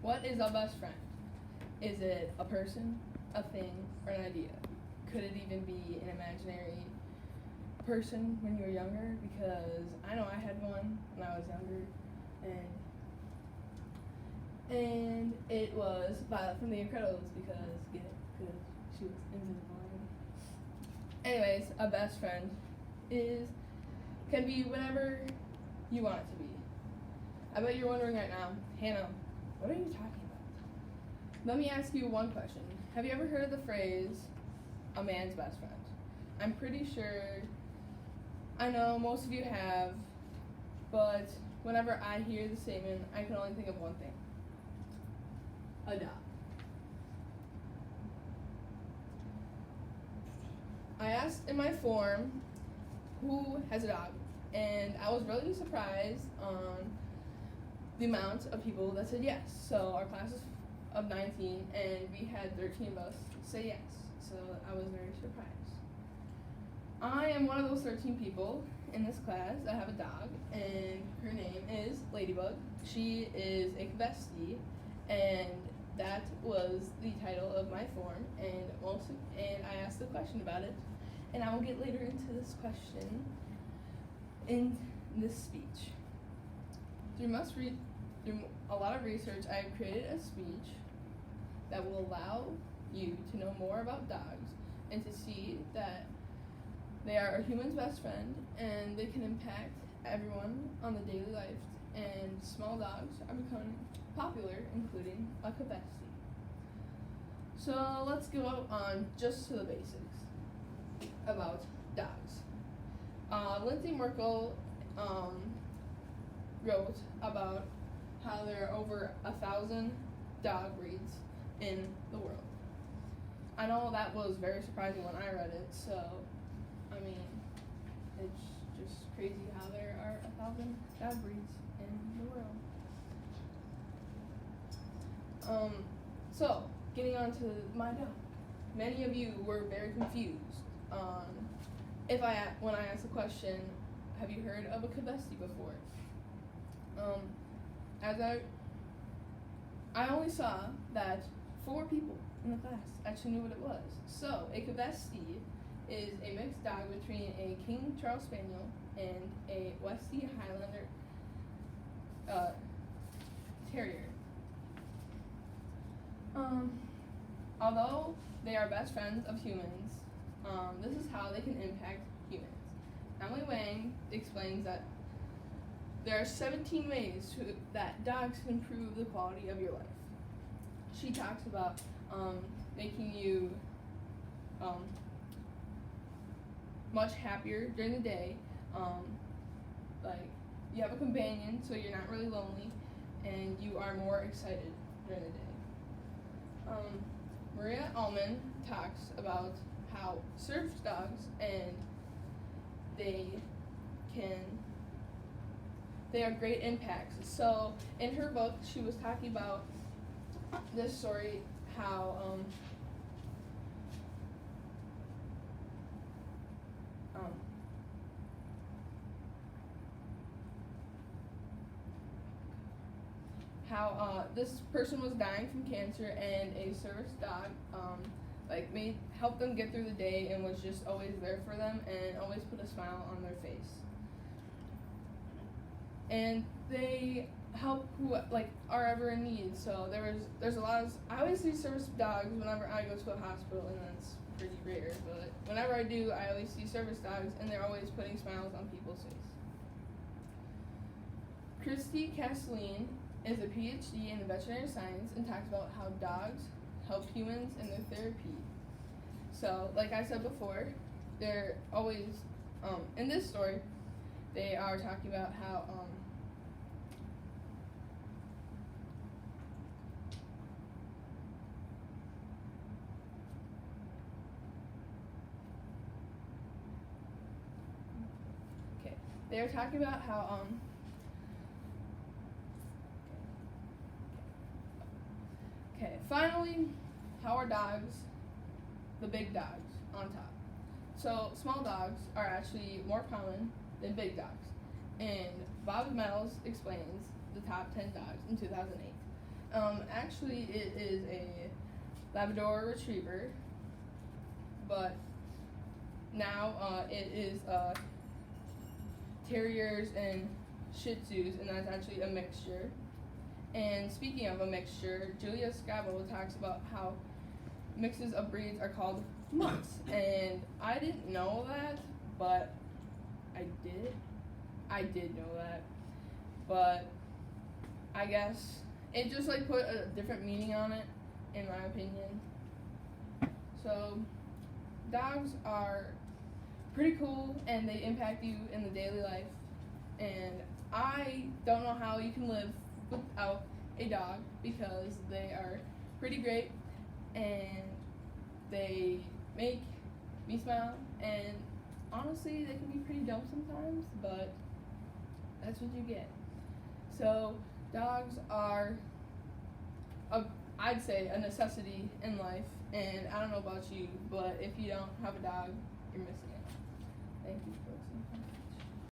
What is a best friend? Is it a person, a thing, or an idea? Could it even be an imaginary person when you were younger? Because I know I had one when I was younger, and it was Violet from The Incredibles because she was invisible. Anyways, a best friend can be whatever you want it to be. I bet you're wondering right now, Hannah, what are you talking about? Let me ask you one question. Have you ever heard of the phrase, a man's best friend? I'm pretty sure, I know most of you have, but whenever I hear the statement, I can only think of one thing. A dog. I asked in my form, who has a dog? And I was really surprised on the amount of people that said yes. So our class is of 19, and we had 13 of us say yes. So I was very surprised. I am one of those 13 people in this class that have a dog, and her name is Ladybug. She is a Kavesti, and that was the title of my form, and I asked a question about it, and I will get later into this question in this speech. Through a lot of research, I have created a speech that will allow you to know more about dogs and to see that they are a human's best friend and they can impact everyone on the daily life, and small dogs are becoming popular, including a Kavesti. So let's go on just to the basics about dogs. Lindsay Merkel wrote about how there are over 1,000 dog breeds in the world. I know that was very surprising when I read it, so I mean, it's just crazy how there are 1,000 dog breeds in the world. So, getting on to my dog. Many of you were very confused on when I asked the question, have you heard of a Kavesti before? As I only saw that 4 people in the class actually knew what it was. So, a Kavesti is a mixed dog between a King Charles Spaniel and a Westie Highlander Terrier. Although they are best friends of humans, this is how they can impact humans. Emily Wang explains that there are 17 ways that dogs can improve the quality of your life. She talks about making you much happier during the day. Like you have a companion, so you're not really lonely, and you are more excited during the day. Maria Ullman talks about how service dogs they are great impacts. So in her book, she was talking about this story, how this person was dying from cancer, and a service dog helped them get through the day and was just always there for them and always put a smile on their face. And they help who are ever in need. So there's a lot of, I always see service dogs whenever I go to a hospital, and that's pretty rare, but whenever I do, I always see service dogs, and they're always putting smiles on people's face. Christy Castelline is a PhD in veterinary science and talks about how dogs help humans in their therapy. So, like I said before, they're always, in this story, they are talking about how, they're talking about how, finally, how are dogs, the big dogs, on top? So, small dogs are actually more common than big dogs. And Bob Meadows explains the top 10 dogs in 2008. Actually, it is a Labrador Retriever, but now it is Terriers and Shih Tzus, and that's actually a mixture. And speaking of a mixture, Julia Scavo talks about how mixes of breeds are called mutts, and I didn't know that, but I did. I did know that, but I guess it just like put a different meaning on it, in my opinion. So, dogs are pretty cool, and they impact you in the daily life. And I don't know how you can live without a dog because they are pretty great, and they make me smile. And honestly, they can be pretty dumb sometimes, but that's what you get. So, dogs are I'd say a necessity in life, and I don't know about you, but if you don't have a dog, you're missing it. Thank you for listening.